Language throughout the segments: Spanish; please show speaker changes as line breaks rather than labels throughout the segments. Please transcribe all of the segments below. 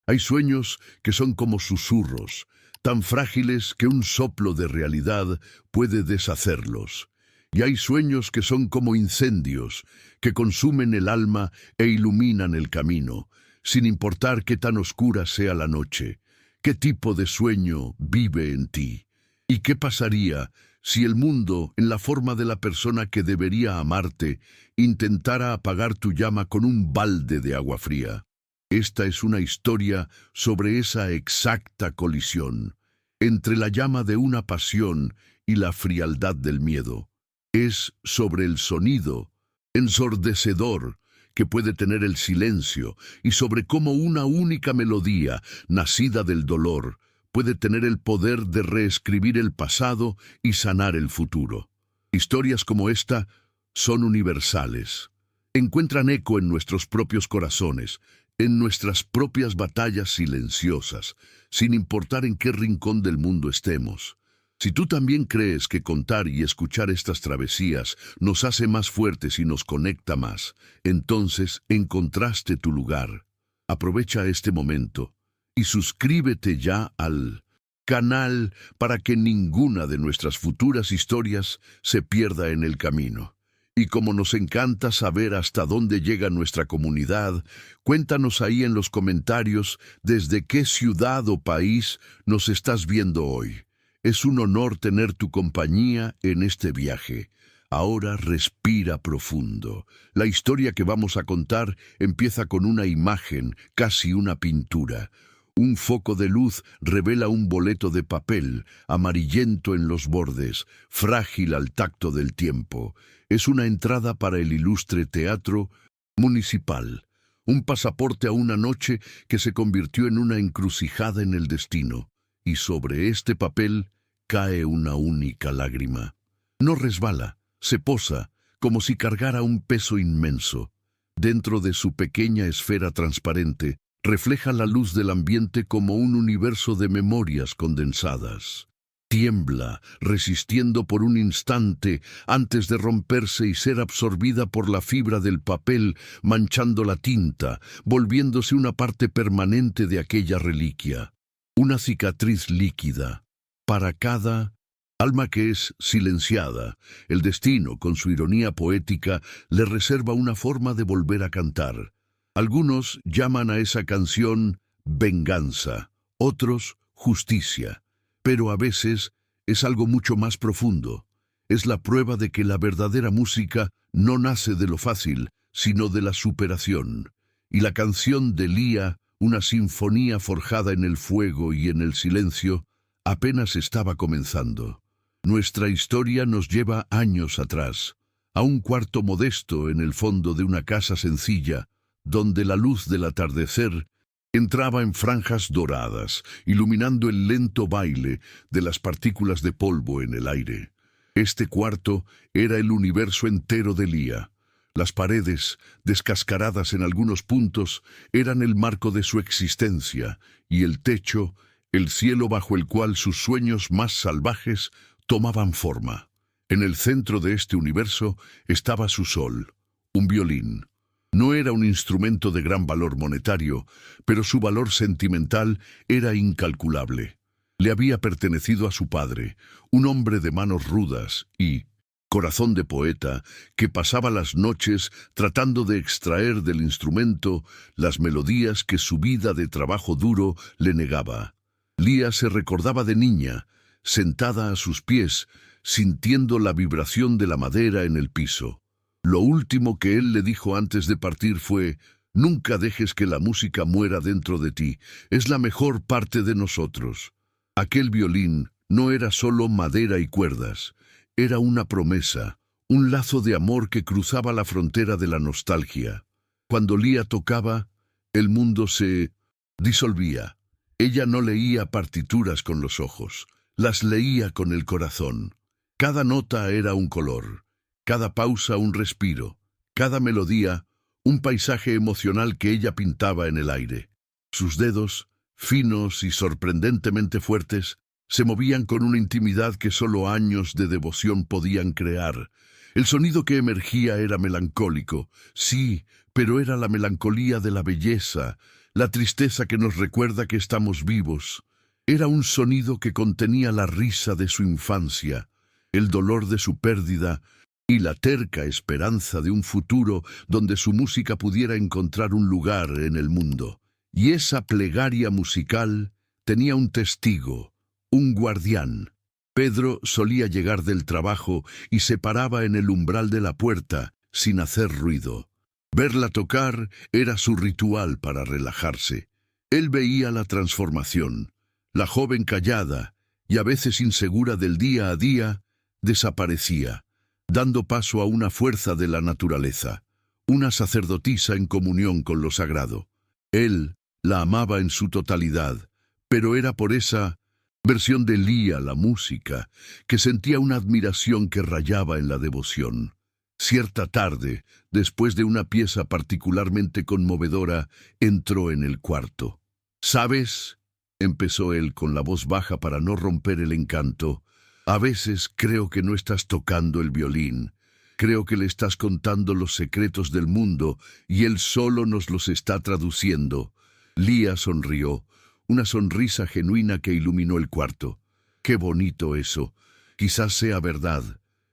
Hay sueños que son como susurros, tan frágiles que un soplo de realidad puede deshacerlos. Y hay sueños que son como incendios, que consumen el alma e iluminan el camino, sin importar qué tan oscura sea la noche. ¿Qué tipo de sueño vive en ti? ¿Y qué pasaría si el mundo, en la forma de la persona que debería amarte, intentara apagar tu llama con un balde de agua fría? Esta es una historia sobre esa exacta colisión entre la llama de una pasión y la frialdad del miedo. Es sobre el sonido ensordecedor que puede tener el silencio y sobre cómo una única melodía, nacida del dolor, puede tener el poder de reescribir el pasado y sanar el futuro. Historias como esta son universales. Encuentran eco en nuestros propios corazones, en nuestras propias batallas silenciosas, sin importar en qué rincón del mundo estemos. Si tú también crees que contar y escuchar estas travesías nos hace más fuertes y nos conecta más, entonces encontraste tu lugar. Aprovecha este momento y suscríbete ya al canal para que ninguna de nuestras futuras historias se pierda en el camino. Y como nos encanta saber hasta dónde llega nuestra comunidad, cuéntanos ahí en los comentarios desde qué ciudad o país nos estás viendo hoy. Es un honor tener tu compañía en este viaje. Ahora respira profundo. La historia que vamos a contar empieza con una imagen, casi una pintura. Un foco de luz revela un boleto de papel, amarillento en los bordes, frágil al tacto del tiempo. Es una entrada para el ilustre teatro municipal, un pasaporte a una noche que se convirtió en una encrucijada en el destino. Y sobre este papel cae una única lágrima. No resbala, se posa, como si cargara un peso inmenso. Dentro de su pequeña esfera transparente, refleja la luz del ambiente como un universo de memorias condensadas. Tiembla, resistiendo por un instante antes de romperse y ser absorbida por la fibra del papel, manchando la tinta, volviéndose una parte permanente de aquella reliquia. Una cicatriz líquida. Para cada alma que es silenciada, el destino, con su ironía poética, le reserva una forma de volver a cantar. Algunos llaman a esa canción venganza, otros justicia, pero a veces es algo mucho más profundo. Es la prueba de que la verdadera música no nace de lo fácil, sino de la superación. Y la canción de Lía, una sinfonía forjada en el fuego y en el silencio, apenas estaba comenzando. Nuestra historia nos lleva años atrás, a un cuarto modesto en el fondo de una casa sencilla, donde la luz del atardecer entraba en franjas doradas, iluminando el lento baile de las partículas de polvo en el aire. Este cuarto era el universo entero de Lía. Las paredes, descascaradas en algunos puntos, eran el marco de su existencia, y el techo, el cielo bajo el cual sus sueños más salvajes tomaban forma. En el centro de este universo estaba su sol, un violín. No era un instrumento de gran valor monetario, pero su valor sentimental era incalculable. Le había pertenecido a su padre, un hombre de manos rudas y corazón de poeta, que pasaba las noches tratando de extraer del instrumento las melodías que su vida de trabajo duro le negaba. Lía se recordaba de niña, sentada a sus pies, sintiendo la vibración de la madera en el piso. Lo último que él le dijo antes de partir fue: «Nunca dejes que la música muera dentro de ti, es la mejor parte de nosotros». Aquel violín no era solo madera y cuerdas, era una promesa, un lazo de amor que cruzaba la frontera de la nostalgia. Cuando Lía tocaba, el mundo se disolvía. Ella no leía partituras con los ojos, las leía con el corazón. Cada nota era un color, cada pausa un respiro, cada melodía un paisaje emocional que ella pintaba en el aire. Sus dedos, finos y sorprendentemente fuertes, se movían con una intimidad que solo años de devoción podían crear. El sonido que emergía era melancólico, sí, pero era la melancolía de la belleza, la tristeza que nos recuerda que estamos vivos. Era un sonido que contenía la risa de su infancia, el dolor de su pérdida y la terca esperanza de un futuro donde su música pudiera encontrar un lugar en el mundo. Y esa plegaria musical tenía un testigo, un guardián. Pedro solía llegar del trabajo y se paraba en el umbral de la puerta, sin hacer ruido. Verla tocar era su ritual para relajarse. Él veía la transformación. La joven callada y a veces insegura del día a día desaparecía, dando paso a una fuerza de la naturaleza, una sacerdotisa en comunión con lo sagrado. Él la amaba en su totalidad, pero era por esa versión de Lía, la música, que sentía una admiración que rayaba en la devoción. Cierta tarde, después de una pieza particularmente conmovedora, entró en el cuarto. «¿Sabes?», empezó él con la voz baja para no romper el encanto, «a veces creo que no estás tocando el violín. Creo que le estás contando los secretos del mundo y él solo nos los está traduciendo». Lía sonrió, una sonrisa genuina que iluminó el cuarto. «Qué bonito eso. Quizás sea verdad.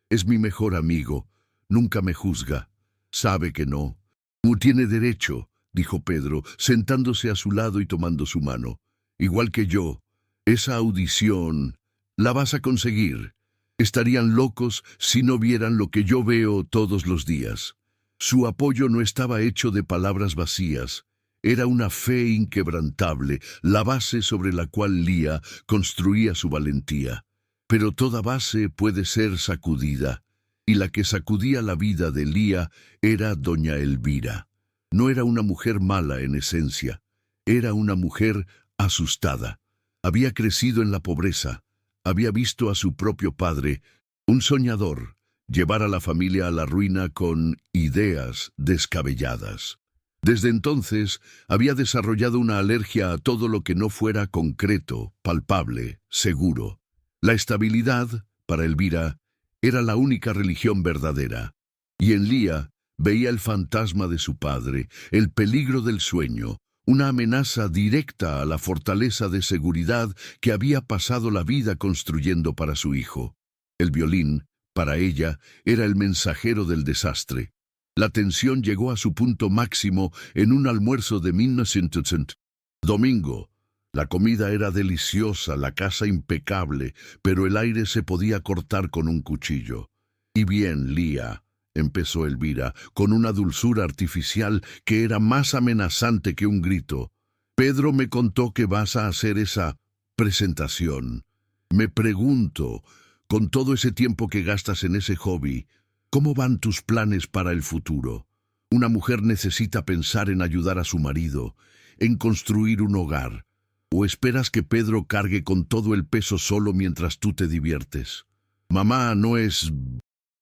Es mi mejor amigo. Nunca me juzga. Sabe que no». «Tiene derecho», dijo Pedro, sentándose a su lado y tomando su mano. «Igual que yo. Esa audición la vas a conseguir. Estarían locos si no vieran lo que yo veo todos los días». Su apoyo no estaba hecho de palabras vacías. Era una fe inquebrantable, la base sobre la cual Lía construía su valentía. Pero toda base puede ser sacudida, y la que sacudía la vida de Lía era doña Elvira. No era una mujer mala en esencia, era una mujer asustada. Había crecido en la pobreza, había visto a su propio padre, un soñador, llevar a la familia a la ruina con ideas descabelladas. Desde entonces había desarrollado una alergia a todo lo que no fuera concreto, palpable, seguro. La estabilidad, para Elvira, era la única religión verdadera. Y en Lía veía el fantasma de su padre, el peligro del sueño, una amenaza directa a la fortaleza de seguridad que había pasado la vida construyendo para su hijo. El violín, para ella, era el mensajero del desastre. La tensión llegó a su punto máximo en un almuerzo de 1900. Domingo. La comida era deliciosa, la casa impecable, pero el aire se podía cortar con un cuchillo. «Y bien, Lía», empezó Elvira, con una dulzura artificial que era más amenazante que un grito. «Pedro me contó que vas a hacer esa presentación. Me pregunto, con todo ese tiempo que gastas en ese hobby, ¿cómo van tus planes para el futuro? Una mujer necesita pensar en ayudar a su marido, en construir un hogar. ¿O esperas que Pedro cargue con todo el peso solo mientras tú te diviertes? Mamá no es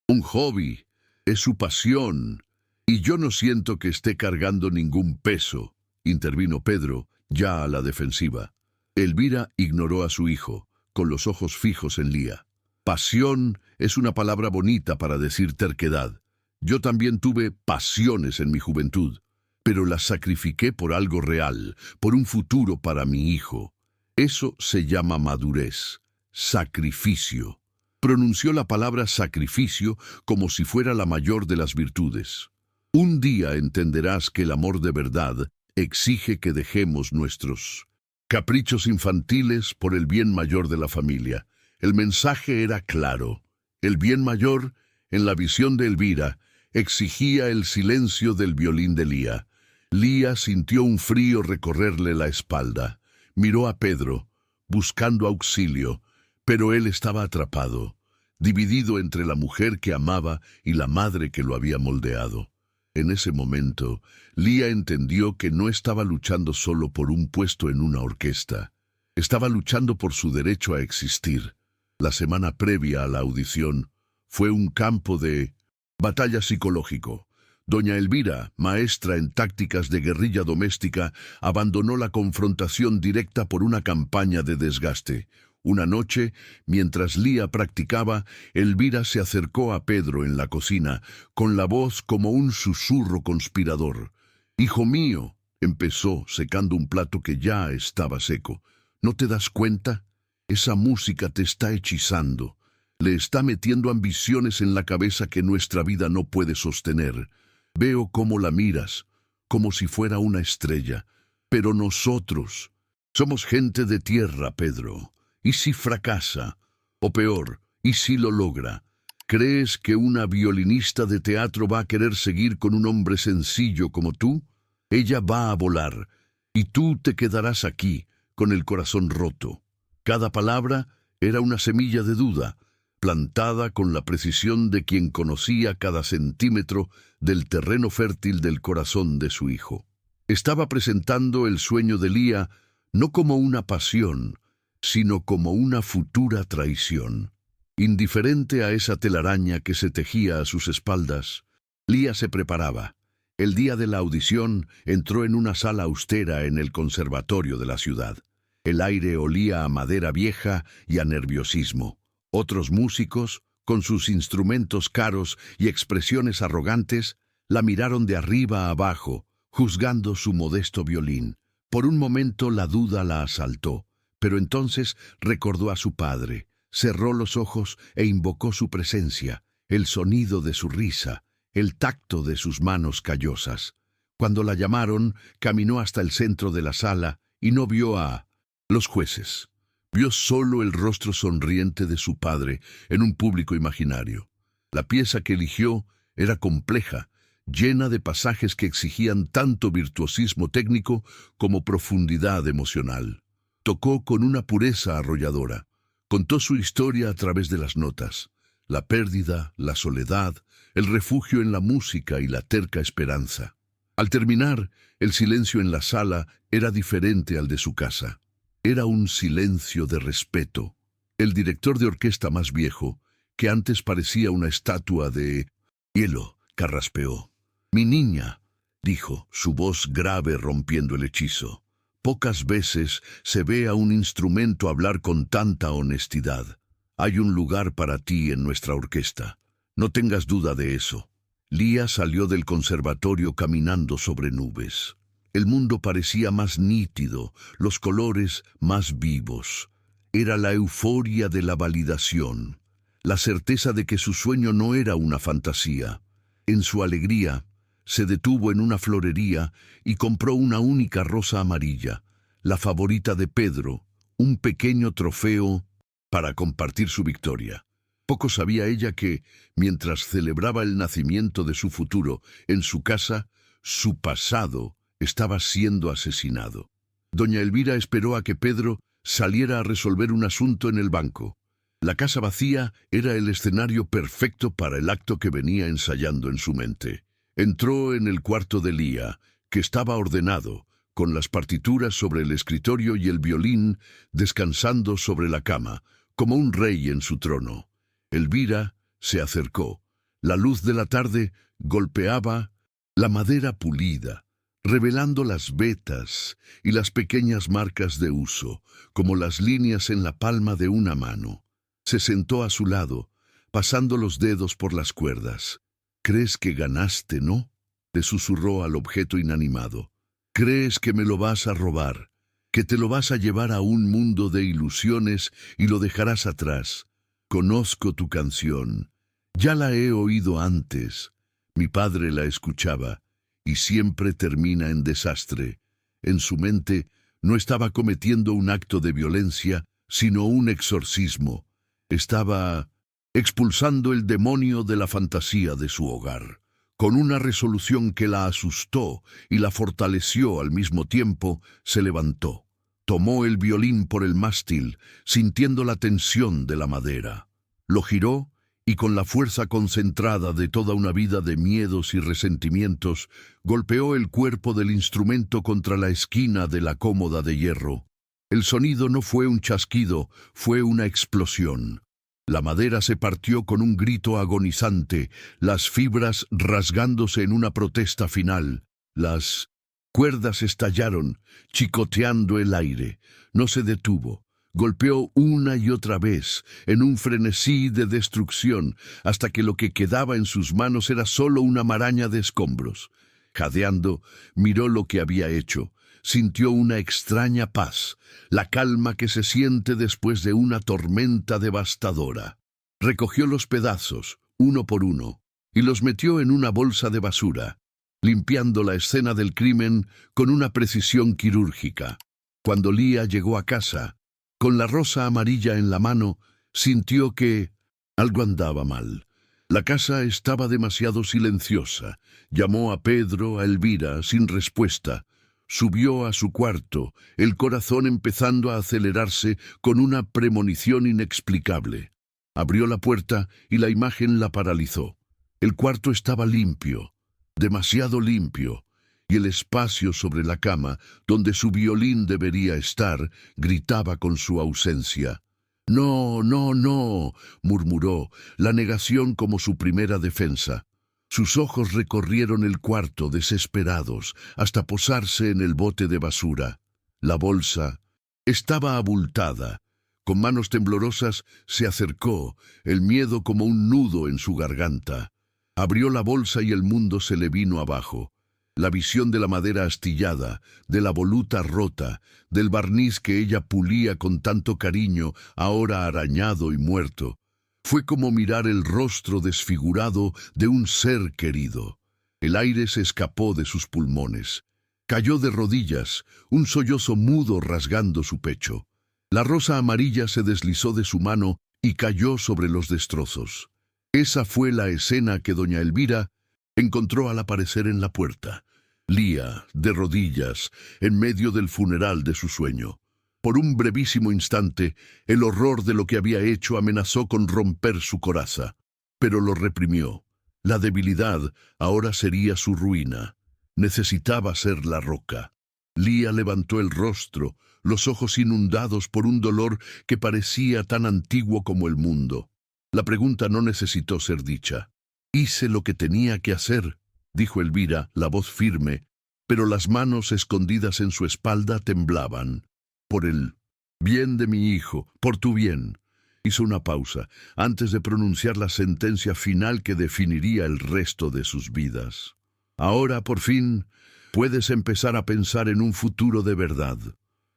un hobby, es su pasión. Y yo no siento que esté cargando ningún peso», intervino Pedro, ya a la defensiva. Elvira ignoró a su hijo, con los ojos fijos en Lía. «Pasión es una palabra bonita para decir terquedad. Yo también tuve pasiones en mi juventud, pero las sacrifiqué por algo real, por un futuro para mi hijo. Eso se llama madurez, sacrificio». Pronunció la palabra sacrificio como si fuera la mayor de las virtudes. «Un día entenderás que el amor de verdad exige que dejemos nuestros caprichos infantiles por el bien mayor de la familia». El mensaje era claro. El bien mayor, en la visión de Elvira, exigía el silencio del violín de Lía. Lía sintió un frío recorrerle la espalda. Miró a Pedro, buscando auxilio, pero él estaba atrapado, dividido entre la mujer que amaba y la madre que lo había moldeado. En ese momento, Lía entendió que no estaba luchando solo por un puesto en una orquesta. Estaba luchando por su derecho a existir. La semana previa a la audición fue un campo de batalla psicológico. Doña Elvira, maestra en tácticas de guerrilla doméstica, abandonó la confrontación directa por una campaña de desgaste. Una noche, mientras Lía practicaba, Elvira se acercó a Pedro en la cocina, con la voz como un susurro conspirador. «Hijo mío», empezó secando un plato que ya estaba seco. ¿No te das cuenta? Esa música te está hechizando. Le está metiendo ambiciones en la cabeza que nuestra vida no puede sostener. Veo cómo la miras, como si fuera una estrella. Pero nosotros somos gente de tierra, Pedro. ¿Y si fracasa? O peor, ¿y si lo logra? ¿Crees que una violinista de teatro va a querer seguir con un hombre sencillo como tú? Ella va a volar, y tú te quedarás aquí, con el corazón roto. Cada palabra era una semilla de duda, plantada con la precisión de quien conocía cada centímetro del terreno fértil del corazón de su hijo. Estaba presentando el sueño de Lía no como una pasión, sino como una futura traición. Indiferente a esa telaraña que se tejía a sus espaldas, Lía se preparaba. El día de la audición entró en una sala austera en el conservatorio de la ciudad. El aire olía a madera vieja y a nerviosismo. Otros músicos, con sus instrumentos caros y expresiones arrogantes, la miraron de arriba a abajo, juzgando su modesto violín. Por un momento la duda la asaltó, pero entonces recordó a su padre, cerró los ojos e invocó su presencia, el sonido de su risa, el tacto de sus manos callosas. Cuando la llamaron, caminó hasta el centro de la sala y no vio a los jueces. Vio solo el rostro sonriente de su padre en un público imaginario. La pieza que eligió era compleja, llena de pasajes que exigían tanto virtuosismo técnico como profundidad emocional. Tocó con una pureza arrolladora. Contó su historia a través de las notas. La pérdida, la soledad, el refugio en la música y la terca esperanza. Al terminar, el silencio en la sala era diferente al de su casa. Era un silencio de respeto. El director de orquesta más viejo, que antes parecía una estatua de hielo, carraspeó. «Mi niña», dijo, su voz grave rompiendo el hechizo. «Pocas veces se ve a un instrumento hablar con tanta honestidad. Hay un lugar para ti en nuestra orquesta. No tengas duda de eso». Lía salió del conservatorio caminando sobre nubes. El mundo parecía más nítido, los colores más vivos. Era la euforia de la validación, la certeza de que su sueño no era una fantasía. En su alegría, se detuvo en una florería y compró una única rosa amarilla, la favorita de Pedro, un pequeño trofeo para compartir su victoria. Poco sabía ella que, mientras celebraba el nacimiento de su futuro en su casa, su pasado estaba siendo asesinado. Doña Elvira esperó a que Pedro saliera a resolver un asunto en el banco. La casa vacía era el escenario perfecto para el acto que venía ensayando en su mente. Entró en el cuarto de Lía, que estaba ordenado, con las partituras sobre el escritorio y el violín descansando sobre la cama, como un rey en su trono. Elvira se acercó. La luz de la tarde golpeaba la madera pulida, revelando las vetas y las pequeñas marcas de uso, como las líneas en la palma de una mano. Se sentó a su lado, pasando los dedos por las cuerdas. «¿Crees que ganaste, no?», le susurró al objeto inanimado. «¿Crees que me lo vas a robar? ¿Que te lo vas a llevar a un mundo de ilusiones y lo dejarás atrás? Conozco tu canción. Ya la he oído antes. Mi padre la escuchaba, y siempre termina en desastre. En su mente no estaba cometiendo un acto de violencia, sino un exorcismo. Estaba expulsando el demonio de la fantasía de su hogar. Con una resolución que la asustó y la fortaleció al mismo tiempo, se levantó. Tomó el violín por el mástil, sintiendo la tensión de la madera. Lo giró y con la fuerza concentrada de toda una vida de miedos y resentimientos, golpeó el cuerpo del instrumento contra la esquina de la cómoda de hierro. El sonido no fue un chasquido, fue una explosión. La madera se partió con un grito agonizante, las fibras rasgándose en una protesta final. Las cuerdas estallaron, chicoteando el aire. No se detuvo. Golpeó una y otra vez, en un frenesí de destrucción, hasta que lo que quedaba en sus manos era solo una maraña de escombros. Jadeando, miró lo que había hecho. Sintió una extraña paz, la calma que se siente después de una tormenta devastadora. Recogió los pedazos, uno por uno, y los metió en una bolsa de basura, limpiando la escena del crimen con una precisión quirúrgica. Cuando Lía llegó a casa, con la rosa amarilla en la mano, sintió que algo andaba mal. La casa estaba demasiado silenciosa. Llamó a Pedro, a Elvira, sin respuesta. Subió a su cuarto, el corazón empezando a acelerarse con una premonición inexplicable. Abrió la puerta y la imagen la paralizó. El cuarto estaba limpio, demasiado limpio, y el espacio sobre la cama, donde su violín debería estar, gritaba con su ausencia. «No, no, no», murmuró, la negación como su primera defensa. Sus ojos recorrieron el cuarto, desesperados, hasta posarse en el bote de basura. La bolsa estaba abultada. Con manos temblorosas se acercó, el miedo como un nudo en su garganta. Abrió la bolsa y el mundo se le vino abajo. La visión de la madera astillada, de la voluta rota, del barniz que ella pulía con tanto cariño, ahora arañado y muerto. Fue como mirar el rostro desfigurado de un ser querido. El aire se escapó de sus pulmones. Cayó de rodillas, un sollozo mudo rasgando su pecho. La rosa amarilla se deslizó de su mano y cayó sobre los destrozos. Esa fue la escena que doña Elvira encontró al aparecer en la puerta. Lía, de rodillas, en medio del funeral de su sueño. Por un brevísimo instante, el horror de lo que había hecho amenazó con romper su coraza, pero lo reprimió. La debilidad ahora sería su ruina. Necesitaba ser la roca. Lía levantó el rostro, los ojos inundados por un dolor que parecía tan antiguo como el mundo. La pregunta no necesitó ser dicha. «Hice lo que tenía que hacer», dijo Elvira, la voz firme, pero las manos escondidas en su espalda temblaban. «Por el bien de mi hijo, por tu bien». Hizo una pausa, antes de pronunciar la sentencia final que definiría el resto de sus vidas. «Ahora, por fin, puedes empezar a pensar en un futuro de verdad».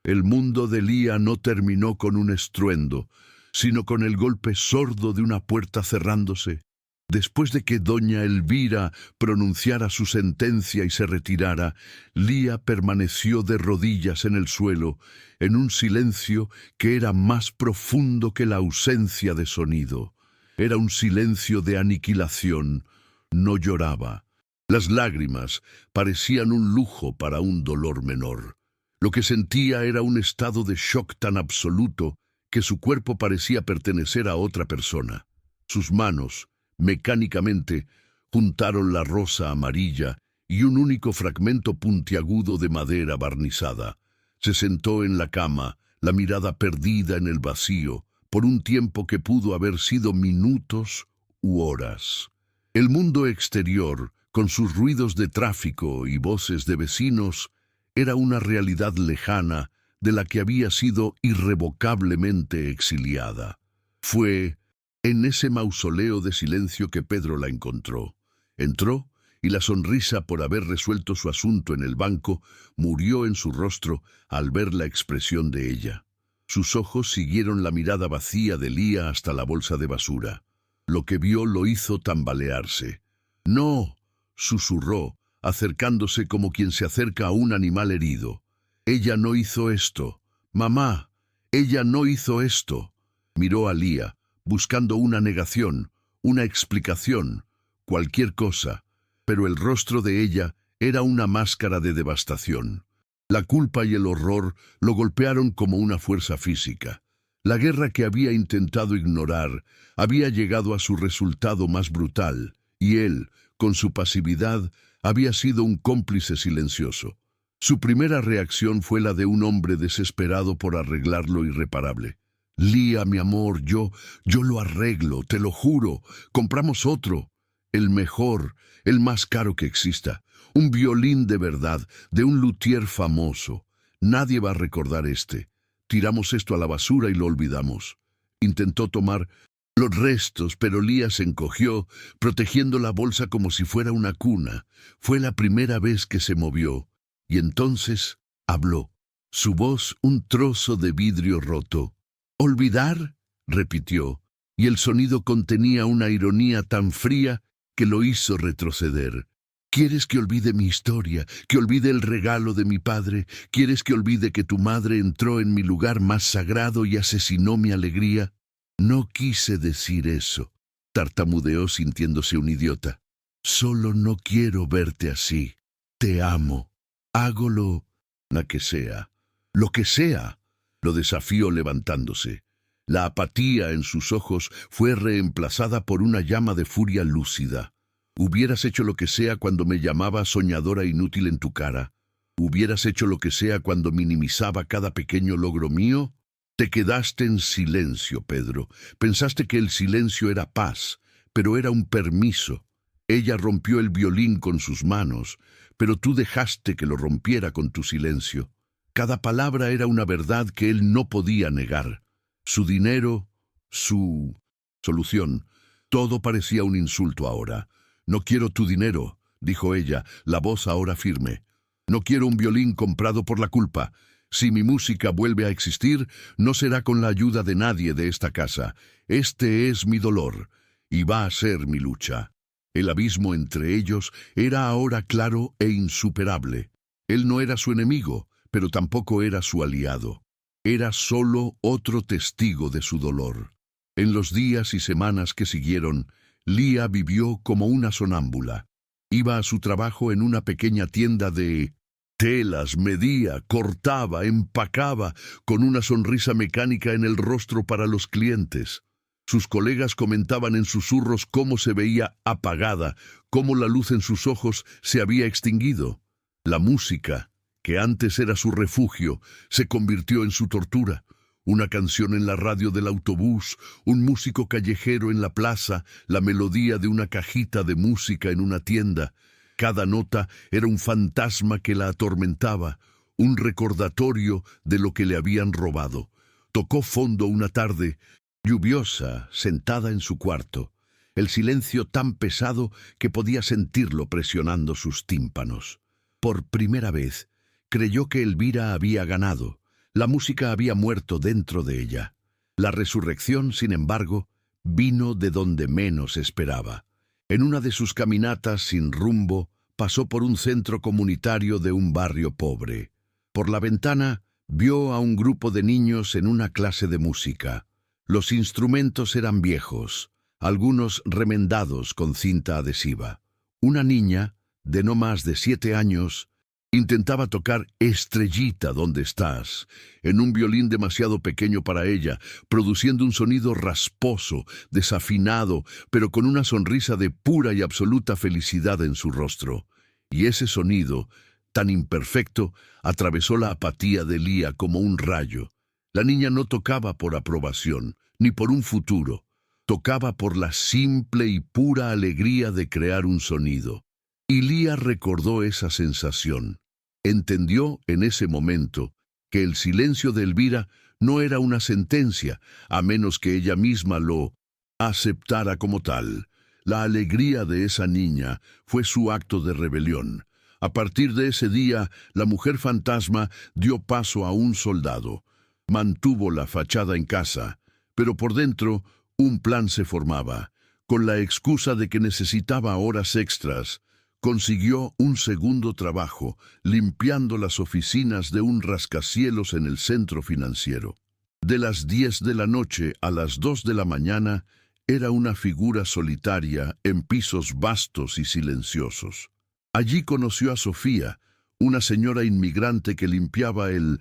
El mundo de Lía no terminó con un estruendo, sino con el golpe sordo de una puerta cerrándose. Después de que doña Elvira pronunciara su sentencia y se retirara, Lía permaneció de rodillas en el suelo, en un silencio que era más profundo que la ausencia de sonido. Era un silencio de aniquilación. No lloraba. Las lágrimas parecían un lujo para un dolor menor. Lo que sentía era un estado de shock tan absoluto que su cuerpo parecía pertenecer a otra persona. Sus manos, mecánicamente, juntaron la rosa amarilla y un único fragmento puntiagudo de madera barnizada. Se sentó en la cama, la mirada perdida en el vacío, por un tiempo que pudo haber sido minutos u horas. El mundo exterior, con sus ruidos de tráfico y voces de vecinos, era una realidad lejana de la que había sido irrevocablemente exiliada. Fue en ese mausoleo de silencio que Pedro la encontró. Entró y la sonrisa por haber resuelto su asunto en el banco murió en su rostro al ver la expresión de ella. Sus ojos siguieron la mirada vacía de Lía hasta la bolsa de basura. Lo que vio lo hizo tambalearse. «No», susurró, acercándose como quien se acerca a un animal herido. «Ella no hizo esto. Mamá, ella no hizo esto». Miró a Lía, buscando una negación, una explicación, cualquier cosa, pero el rostro de ella era una máscara de devastación. La culpa y el horror lo golpearon como una fuerza física. La guerra que había intentado ignorar había llegado a su resultado más brutal, y él, con su pasividad, había sido un cómplice silencioso. Su primera reacción fue la de un hombre desesperado por arreglar lo irreparable. «Lía, mi amor, yo lo arreglo, te lo juro. Compramos otro, el mejor, el más caro que exista. Un violín de verdad, de un luthier famoso. Nadie va a recordar este. Tiramos esto a la basura y lo olvidamos». Intentó tomar los restos, pero Lía se encogió, protegiendo la bolsa como si fuera una cuna. Fue la primera vez que se movió, y entonces habló. Su voz un trozo de vidrio roto. «¿Olvidar?», repitió, y el sonido contenía una ironía tan fría que lo hizo retroceder. «¿Quieres que olvide mi historia, que olvide el regalo de mi padre? ¿Quieres que olvide que tu madre entró en mi lugar más sagrado y asesinó mi alegría?» «No quise decir eso», tartamudeó sintiéndose un idiota. «Solo no quiero verte así. Te amo. Hago la que sea». «Lo que sea», lo desafió levantándose. La apatía en sus ojos fue reemplazada por una llama de furia lúcida. «Hubieras hecho lo que sea cuando me llamaba soñadora inútil en tu cara. Hubieras hecho lo que sea cuando minimizaba cada pequeño logro mío». Te quedaste en silencio, Pedro. Pensaste que el silencio era paz, pero era un permiso. Ella rompió el violín con sus manos, pero tú dejaste que lo rompiera con tu silencio. Cada palabra era una verdad que él no podía negar. Su dinero, su solución, todo parecía un insulto ahora. «No quiero tu dinero», dijo ella, la voz ahora firme. «No quiero un violín comprado por la culpa. Si mi música vuelve a existir, no será con la ayuda de nadie de esta casa. Este es mi dolor, y va a ser mi lucha». El abismo entre ellos era ahora claro e insuperable. Él no era su enemigo, pero tampoco era su aliado. Era solo otro testigo de su dolor. En los días y semanas que siguieron, Lía vivió como una sonámbula. Iba a su trabajo en una pequeña tienda de telas, medía, cortaba, empacaba, con una sonrisa mecánica en el rostro para los clientes. Sus colegas comentaban en susurros cómo se veía apagada, cómo la luz en sus ojos se había extinguido. La música, que antes era su refugio, se convirtió en su tortura. Una canción en la radio del autobús, un músico callejero en la plaza, la melodía de una cajita de música en una tienda. Cada nota era un fantasma que la atormentaba, un recordatorio de lo que le habían robado. Tocó fondo una tarde, lluviosa, sentada en su cuarto, el silencio tan pesado que podía sentirlo presionando sus tímpanos. Por primera vez, creyó que Elvira había ganado. La música había muerto dentro de ella. La resurrección, sin embargo, vino de donde menos esperaba. En una de sus caminatas sin rumbo, pasó por un centro comunitario de un barrio pobre. Por la ventana, vio a un grupo de niños en una clase de música. Los instrumentos eran viejos, algunos remendados con cinta adhesiva. Una niña, de no más de 7 años, intentaba tocar Estrellita, ¿dónde estás?, en un violín demasiado pequeño para ella, produciendo un sonido rasposo, desafinado, pero con una sonrisa de pura y absoluta felicidad en su rostro. Y ese sonido, tan imperfecto, atravesó la apatía de Lía como un rayo. La niña no tocaba por aprobación, ni por un futuro. Tocaba por la simple y pura alegría de crear un sonido. Y Lía recordó esa sensación. Entendió en ese momento que el silencio de Elvira no era una sentencia, a menos que ella misma lo aceptara como tal. La alegría de esa niña fue su acto de rebelión. A partir de ese día, la mujer fantasma dio paso a un soldado. Mantuvo la fachada en casa, pero por dentro un plan se formaba. Con la excusa de que necesitaba horas extras, consiguió un segundo trabajo, limpiando las oficinas de un rascacielos en el centro financiero. De las 10 de la noche a las 2 de la mañana, era una figura solitaria en pisos vastos y silenciosos. Allí conoció a Sofía, una señora inmigrante que limpiaba el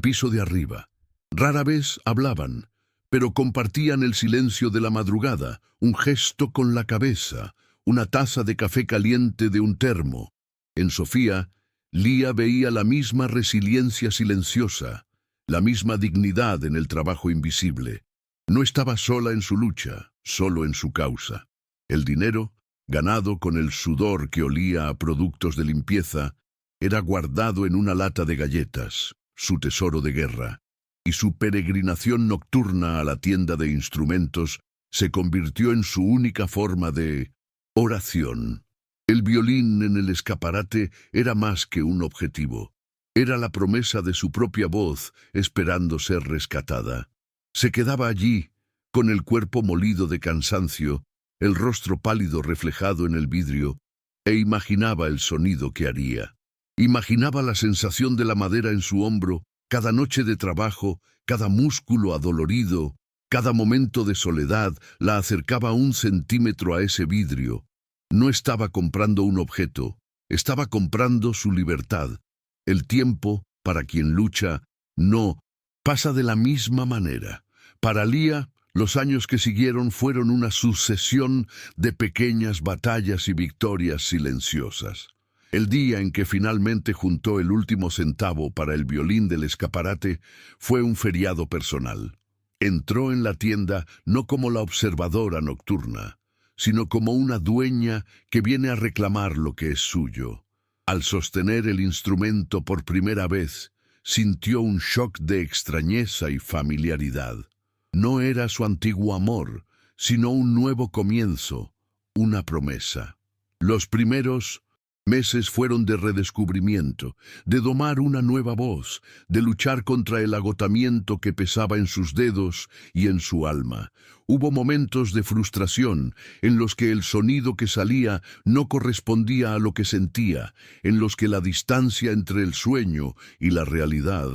piso de arriba. Rara vez hablaban, pero compartían el silencio de la madrugada, un gesto con la cabeza, una taza de café caliente de un termo. En Sofía, Lía veía la misma resiliencia silenciosa, la misma dignidad en el trabajo invisible. No estaba sola en su lucha, solo en su causa. El dinero, ganado con el sudor que olía a productos de limpieza, era guardado en una lata de galletas, su tesoro de guerra, y su peregrinación nocturna a la tienda de instrumentos se convirtió en su única forma de oración. El violín en el escaparate era más que un objetivo. Era la promesa de su propia voz esperando ser rescatada. Se quedaba allí, con el cuerpo molido de cansancio, el rostro pálido reflejado en el vidrio, e imaginaba el sonido que haría. Imaginaba la sensación de la madera en su hombro, cada noche de trabajo, cada músculo adolorido, cada momento de soledad la acercaba 1 centímetro a ese vidrio. No estaba comprando un objeto, estaba comprando su libertad. El tiempo, para quien lucha, no pasa de la misma manera. Para Lía, los años que siguieron fueron una sucesión de pequeñas batallas y victorias silenciosas. El día en que finalmente juntó el último centavo para el violín del escaparate fue un feriado personal. Entró en la tienda no como la observadora nocturna, sino como una dueña que viene a reclamar lo que es suyo. Al sostener el instrumento por primera vez, sintió un shock de extrañeza y familiaridad. No era su antiguo amor, sino un nuevo comienzo, una promesa. Los primeros meses fueron de redescubrimiento, de domar una nueva voz, de luchar contra el agotamiento que pesaba en sus dedos y en su alma. Hubo momentos de frustración en los que el sonido que salía no correspondía a lo que sentía, en los que la distancia entre el sueño y la realidad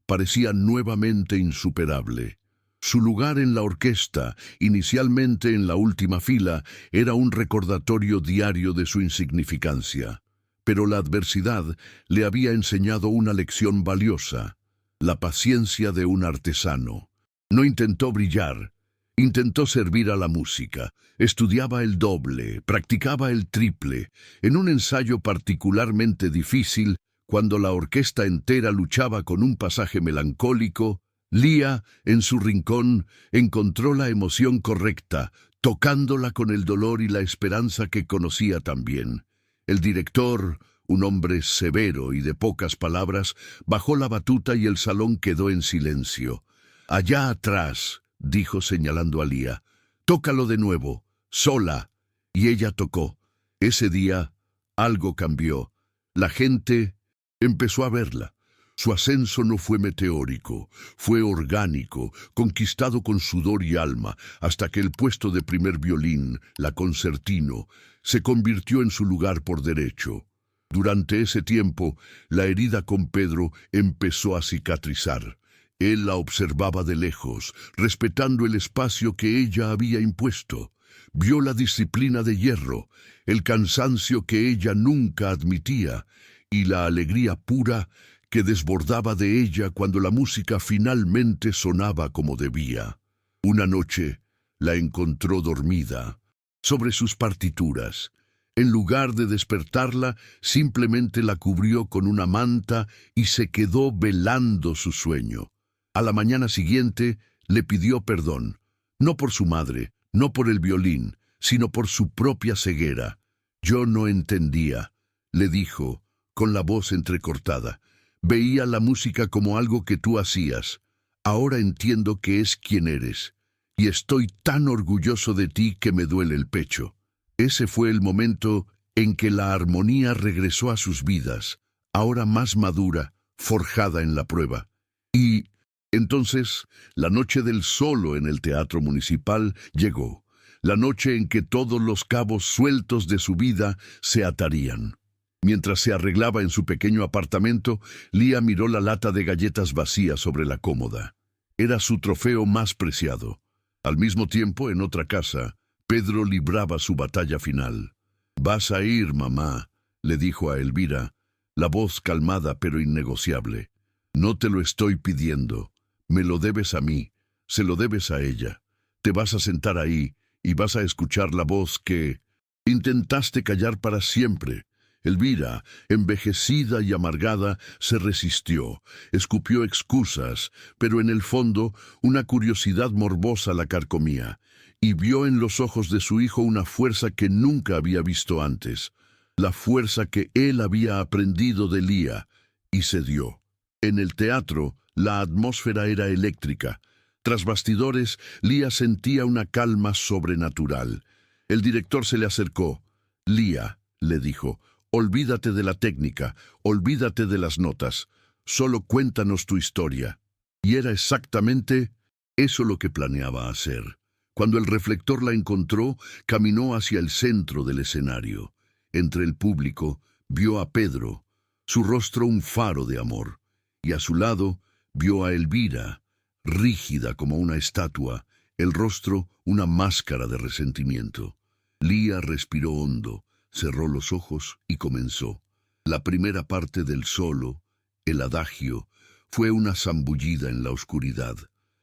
parecía nuevamente insuperable. Su lugar en la orquesta, inicialmente en la última fila, era un recordatorio diario de su insignificancia. Pero la adversidad le había enseñado una lección valiosa, la paciencia de un artesano. No intentó brillar, intentó servir a la música. Estudiaba el doble, practicaba el triple. En un ensayo particularmente difícil, cuando la orquesta entera luchaba con un pasaje melancólico, Lía, en su rincón, encontró la emoción correcta, tocándola con el dolor y la esperanza que conocía también. El director, un hombre severo y de pocas palabras, bajó la batuta y el salón quedó en silencio. «Allá atrás», dijo señalando a Lía, «tócalo de nuevo, sola». Y ella tocó. Ese día, algo cambió. La gente empezó a verla. Su ascenso no fue meteórico, fue orgánico, conquistado con sudor y alma, hasta que el puesto de primer violín, la concertino, se convirtió en su lugar por derecho. Durante ese tiempo, la herida con Pedro empezó a cicatrizar. Él la observaba de lejos, respetando el espacio que ella había impuesto. Vio la disciplina de hierro, el cansancio que ella nunca admitía, y la alegría pura que desbordaba de ella cuando la música finalmente sonaba como debía. Una noche la encontró dormida, sobre sus partituras. En lugar de despertarla, simplemente la cubrió con una manta y se quedó velando su sueño. A la mañana siguiente le pidió perdón, no por su madre, no por el violín, sino por su propia ceguera. «Yo no entendía», le dijo, con la voz entrecortada. «Veía la música como algo que tú hacías. Ahora entiendo que es quien eres. Y estoy tan orgulloso de ti que me duele el pecho». Ese fue el momento en que la armonía regresó a sus vidas, ahora más madura, forjada en la prueba. Y entonces, la noche del solo en el Teatro Municipal llegó, la noche en que todos los cabos sueltos de su vida se atarían. Mientras se arreglaba en su pequeño apartamento, Lía miró la lata de galletas vacía sobre la cómoda. Era su trofeo más preciado. Al mismo tiempo, en otra casa, Pedro libraba su batalla final. «Vas a ir, mamá», le dijo a Elvira, la voz calmada pero innegociable. «No te lo estoy pidiendo. Me lo debes a mí, se lo debes a ella. Te vas a sentar ahí y vas a escuchar la voz que intentaste callar para siempre». Elvira, envejecida y amargada, se resistió, escupió excusas, pero en el fondo una curiosidad morbosa la carcomía, y vio en los ojos de su hijo una fuerza que nunca había visto antes, la fuerza que él había aprendido de Lía, y cedió. En el teatro, la atmósfera era eléctrica. Tras bastidores, Lía sentía una calma sobrenatural. El director se le acercó. «Lía», le dijo, «olvídate de la técnica, olvídate de las notas. Solo cuéntanos tu historia». Y era exactamente eso lo que planeaba hacer. Cuando el reflector la encontró, caminó hacia el centro del escenario. Entre el público, vio a Pedro, su rostro un faro de amor, y a su lado vio a Elvira, rígida como una estatua, el rostro una máscara de resentimiento. Lía respiró hondo, cerró los ojos y comenzó. La primera parte del solo, el adagio, fue una zambullida en la oscuridad.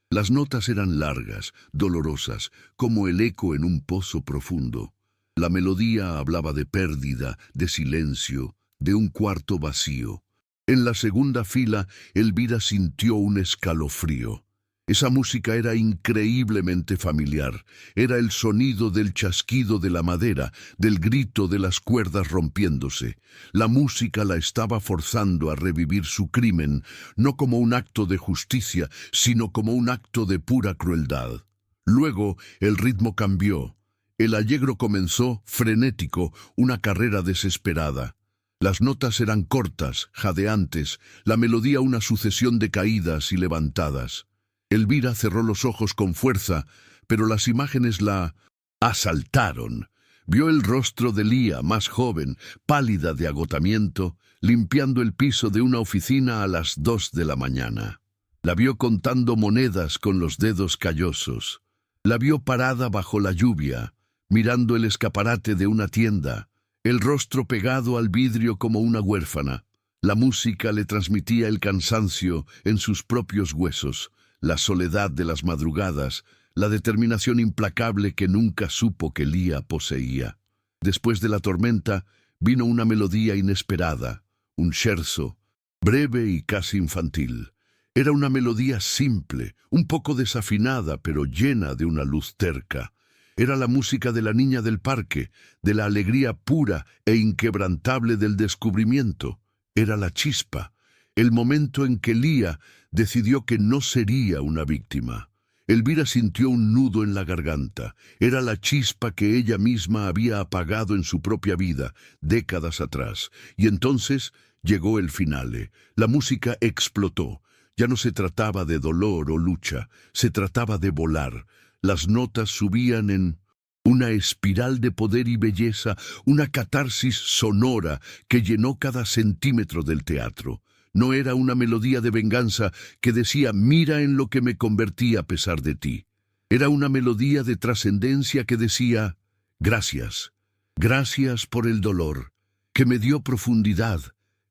Las notas eran largas, dolorosas, como el eco en un pozo profundo. La melodía hablaba de pérdida, de silencio, de un cuarto vacío. En la segunda fila, Elvira sintió un escalofrío. Esa música era increíblemente familiar. Era el sonido del chasquido de la madera, del grito de las cuerdas rompiéndose. La música la estaba forzando a revivir su crimen, no como un acto de justicia, sino como un acto de pura crueldad. Luego, el ritmo cambió. El allegro comenzó, frenético, una carrera desesperada. Las notas eran cortas, jadeantes, la melodía una sucesión de caídas y levantadas. Elvira cerró los ojos con fuerza, pero las imágenes la asaltaron. Vio el rostro de Lía, más joven, pálida de agotamiento, limpiando el piso de una oficina a las 2 de la mañana. La vio contando monedas con los dedos callosos. La vio parada bajo la lluvia, mirando el escaparate de una tienda, el rostro pegado al vidrio como una huérfana. La música le transmitía el cansancio en sus propios huesos, la soledad de las madrugadas, la determinación implacable que nunca supo que Lía poseía. Después de la tormenta vino una melodía inesperada, un scherzo, breve y casi infantil. Era una melodía simple, un poco desafinada, pero llena de una luz terca. Era la música de la niña del parque, de la alegría pura e inquebrantable del descubrimiento. Era la chispa, el momento en que Lía decidió que no sería una víctima. Elvira sintió un nudo en la garganta. Era la chispa que ella misma había apagado en su propia vida, décadas atrás. Y entonces llegó el finale. La música explotó. Ya no se trataba de dolor o lucha, se trataba de volar. Las notas subían en una espiral de poder y belleza, una catarsis sonora que llenó cada centímetro del teatro. No era una melodía de venganza que decía «mira en lo que me convertí a pesar de ti». Era una melodía de trascendencia que decía «gracias, gracias por el dolor, que me dio profundidad,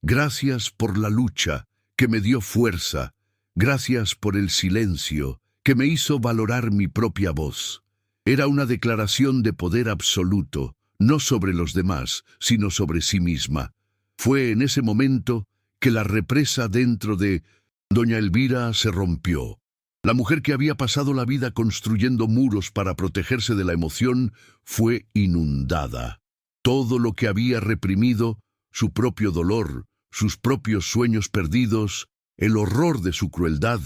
gracias por la lucha, que me dio fuerza, gracias por el silencio, que me hizo valorar mi propia voz». Era una declaración de poder absoluto, no sobre los demás, sino sobre sí misma. Fue en ese momento que la represa dentro de doña Elvira se rompió. La mujer que había pasado la vida construyendo muros para protegerse de la emoción fue inundada. Todo lo que había reprimido, su propio dolor, sus propios sueños perdidos, el horror de su crueldad,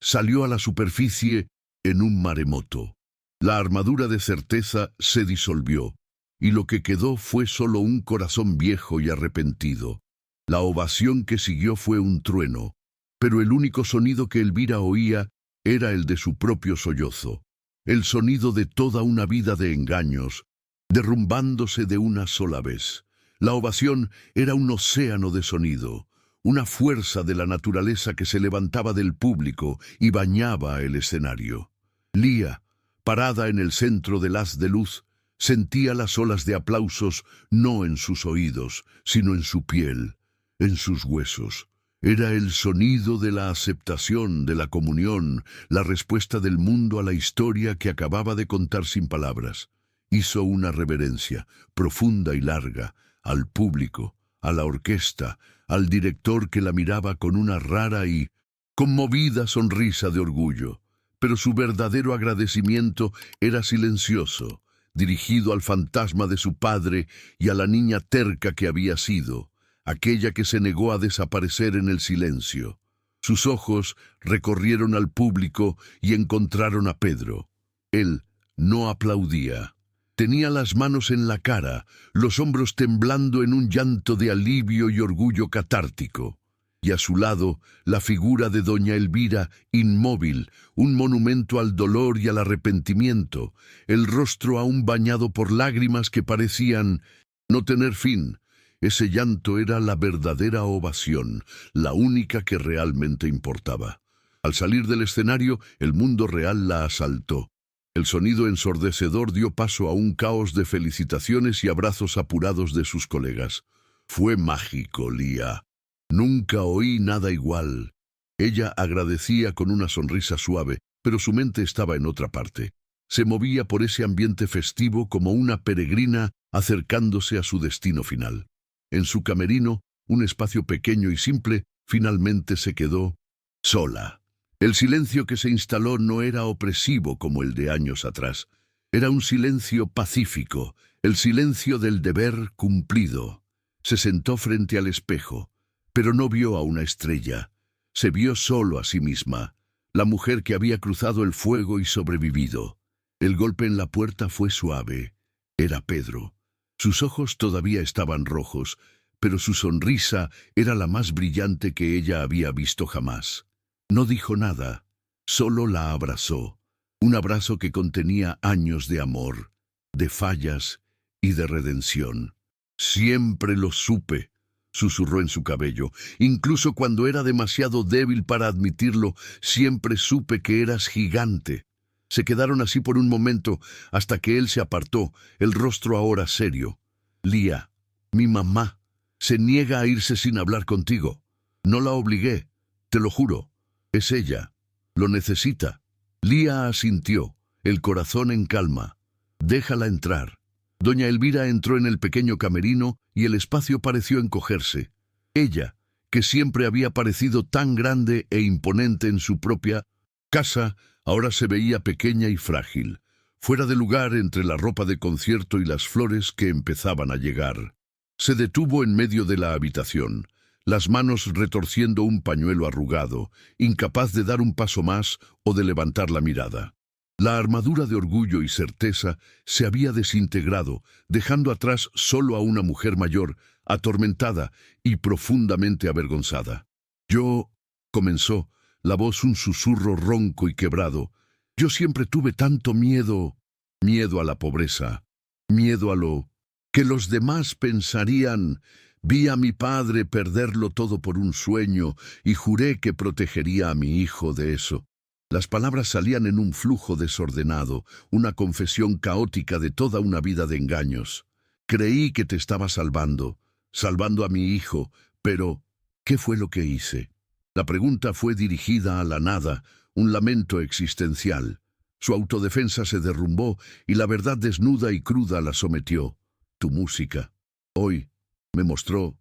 salió a la superficie en un maremoto. La armadura de certeza se disolvió, y lo que quedó fue solo un corazón viejo y arrepentido. La ovación que siguió fue un trueno, pero el único sonido que Elvira oía era el de su propio sollozo, el sonido de toda una vida de engaños, derrumbándose de una sola vez. La ovación era un océano de sonido, una fuerza de la naturaleza que se levantaba del público y bañaba el escenario. Lía, parada en el centro del haz de luz, sentía las olas de aplausos no en sus oídos, sino en su piel, en sus huesos. Era el sonido de la aceptación, de la comunión, la respuesta del mundo a la historia que acababa de contar sin palabras. Hizo una reverencia, profunda y larga, al público, a la orquesta, al director que la miraba con una rara y conmovida sonrisa de orgullo. Pero su verdadero agradecimiento era silencioso, dirigido al fantasma de su padre y a la niña terca que había sido, aquella que se negó a desaparecer en el silencio. Sus ojos recorrieron al público y encontraron a Pedro. Él no aplaudía. Tenía las manos en la cara, los hombros temblando en un llanto de alivio y orgullo catártico. Y a su lado, la figura de doña Elvira, inmóvil, un monumento al dolor y al arrepentimiento, el rostro aún bañado por lágrimas que parecían no tener fin. Ese llanto era la verdadera ovación, la única que realmente importaba. Al salir del escenario, el mundo real la asaltó. El sonido ensordecedor dio paso a un caos de felicitaciones y abrazos apurados de sus colegas. Fue mágico, Lía. Nunca oí nada igual. Ella agradecía con una sonrisa suave, pero su mente estaba en otra parte. Se movía por ese ambiente festivo como una peregrina acercándose a su destino final. En su camerino, un espacio pequeño y simple, finalmente se quedó sola. El silencio que se instaló no era opresivo como el de años atrás. Era un silencio pacífico, el silencio del deber cumplido. Se sentó frente al espejo, pero no vio a una estrella. Se vio solo a sí misma, la mujer que había cruzado el fuego y sobrevivido. El golpe en la puerta fue suave. Era Pedro. Sus ojos todavía estaban rojos, pero su sonrisa era la más brillante que ella había visto jamás. No dijo nada, solo la abrazó. Un abrazo que contenía años de amor, de fallas y de redención. «Siempre lo supe», susurró en su cabello. «Incluso cuando era demasiado débil para admitirlo, siempre supe que eras gigante». Se quedaron así por un momento, hasta que él se apartó, el rostro ahora serio. «Lía, mi mamá se niega a irse sin hablar contigo. No la obligué, te lo juro. Es ella. Lo necesita». Lía asintió, el corazón en calma. «Déjala entrar». Doña Elvira entró en el pequeño camerino y el espacio pareció encogerse. Ella, que siempre había parecido tan grande e imponente en su propia casa, ahora se veía pequeña y frágil, fuera de lugar entre la ropa de concierto y las flores que empezaban a llegar. Se detuvo en medio de la habitación, las manos retorciendo un pañuelo arrugado, incapaz de dar un paso más o de levantar la mirada. La armadura de orgullo y certeza se había desintegrado, dejando atrás solo a una mujer mayor, atormentada y profundamente avergonzada. «Yo», comenzó, la voz un susurro ronco y quebrado, «yo siempre tuve tanto miedo, miedo a la pobreza, miedo a lo que los demás pensarían. Vi a mi padre perderlo todo por un sueño y juré que protegería a mi hijo de eso». Las palabras salían en un flujo desordenado, una confesión caótica de toda una vida de engaños. «Creí que te estaba salvando, salvando a mi hijo, pero ¿qué fue lo que hice?». La pregunta fue dirigida a la nada, un lamento existencial. Su autodefensa se derrumbó y la verdad desnuda y cruda la sometió. «Tu música. Hoy me mostró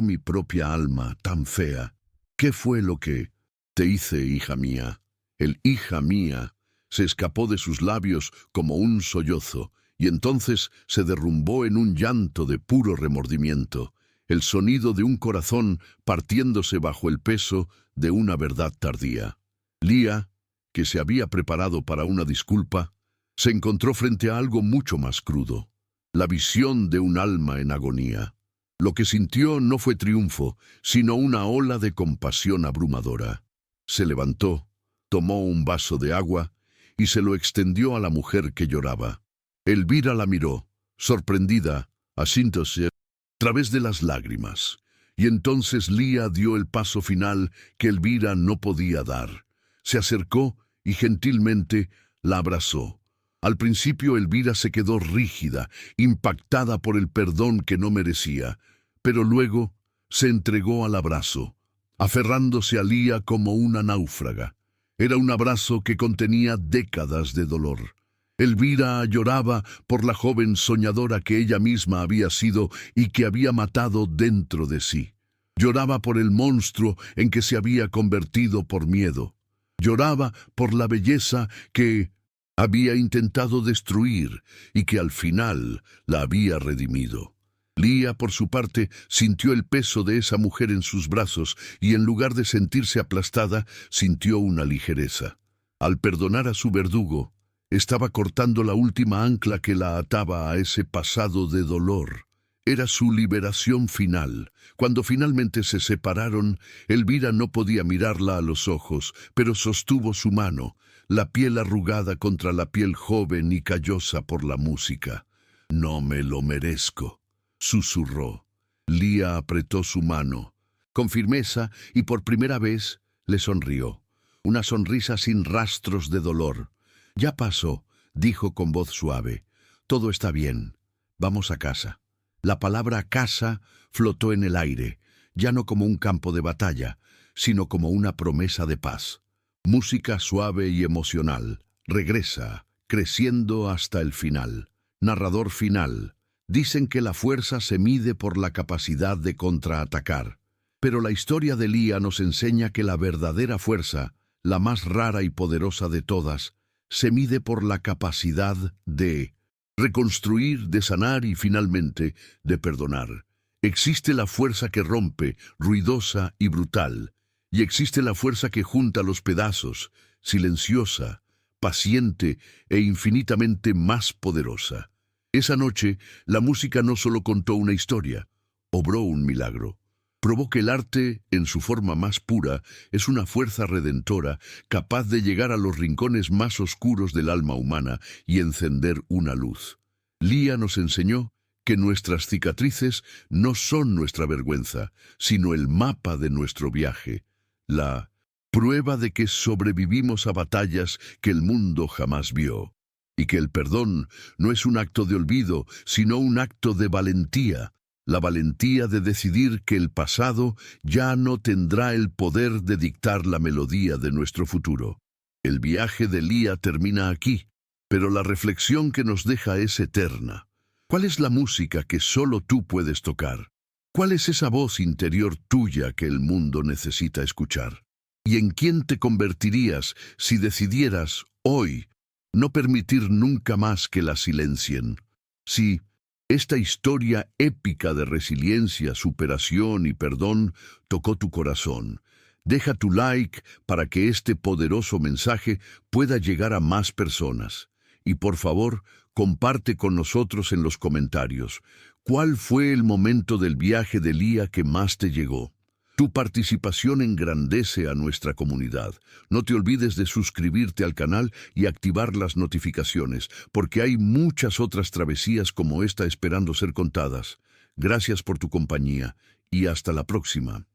mi propia alma tan fea. ¿Qué fue lo que te hice, hija mía?». El «hija mía» se escapó de sus labios como un sollozo, y entonces se derrumbó en un llanto de puro remordimiento, el sonido de un corazón partiéndose bajo el peso de una verdad tardía. Lía, que se había preparado para una disculpa, se encontró frente a algo mucho más crudo, la visión de un alma en agonía. Lo que sintió no fue triunfo, sino una ola de compasión abrumadora. Se levantó, tomó un vaso de agua y se lo extendió a la mujer que lloraba. Elvira la miró, sorprendida, asintióse a través de las lágrimas. Y entonces Lía dio el paso final que Elvira no podía dar. Se acercó y gentilmente la abrazó. Al principio Elvira se quedó rígida, impactada por el perdón que no merecía, pero luego se entregó al abrazo, aferrándose a Lía como una náufraga. Era un abrazo que contenía décadas de dolor. Elvira lloraba por la joven soñadora que ella misma había sido y que había matado dentro de sí. Lloraba por el monstruo en que se había convertido por miedo. Lloraba por la belleza que había intentado destruir y que al final la había redimido. Lía, por su parte, sintió el peso de esa mujer en sus brazos y en lugar de sentirse aplastada, sintió una ligereza. Al perdonar a su verdugo, estaba cortando la última ancla que la ataba a ese pasado de dolor. Era su liberación final. Cuando finalmente se separaron, Elvira no podía mirarla a los ojos, pero sostuvo su mano, la piel arrugada contra la piel joven y callosa por la música. «No me lo merezco», susurró. Lía apretó su mano, con firmeza, y por primera vez le sonrió. Una sonrisa sin rastros de dolor. «Ya pasó», dijo con voz suave. «Todo está bien. Vamos a casa». La palabra casa flotó en el aire, ya no como un campo de batalla, sino como una promesa de paz. Música suave y emocional. Regresa, creciendo hasta el final. Narrador final. Dicen que la fuerza se mide por la capacidad de contraatacar. Pero la historia de Lía nos enseña que la verdadera fuerza, la más rara y poderosa de todas, se mide por la capacidad de reconstruir, de sanar y finalmente de perdonar. Existe la fuerza que rompe, ruidosa y brutal, y existe la fuerza que junta los pedazos, silenciosa, paciente e infinitamente más poderosa. Esa noche, la música no solo contó una historia, obró un milagro. Probó que el arte, en su forma más pura, es una fuerza redentora capaz de llegar a los rincones más oscuros del alma humana y encender una luz. Lía nos enseñó que nuestras cicatrices no son nuestra vergüenza, sino el mapa de nuestro viaje, la prueba de que sobrevivimos a batallas que el mundo jamás vio, y que el perdón no es un acto de olvido, sino un acto de valentía. La valentía de decidir que el pasado ya no tendrá el poder de dictar la melodía de nuestro futuro. El viaje de Lía termina aquí, pero la reflexión que nos deja es eterna. ¿Cuál es la música que solo tú puedes tocar? ¿Cuál es esa voz interior tuya que el mundo necesita escuchar? ¿Y en quién te convertirías si decidieras, hoy, no permitir nunca más que la silencien? Si esta historia épica de resiliencia, superación y perdón tocó tu corazón, deja tu like para que este poderoso mensaje pueda llegar a más personas. Y por favor, comparte con nosotros en los comentarios. ¿Cuál fue el momento del viaje de Lía que más te llegó? Tu participación engrandece a nuestra comunidad. No te olvides de suscribirte al canal y activar las notificaciones, porque hay muchas otras travesías como esta esperando ser contadas. Gracias por tu compañía y hasta la próxima.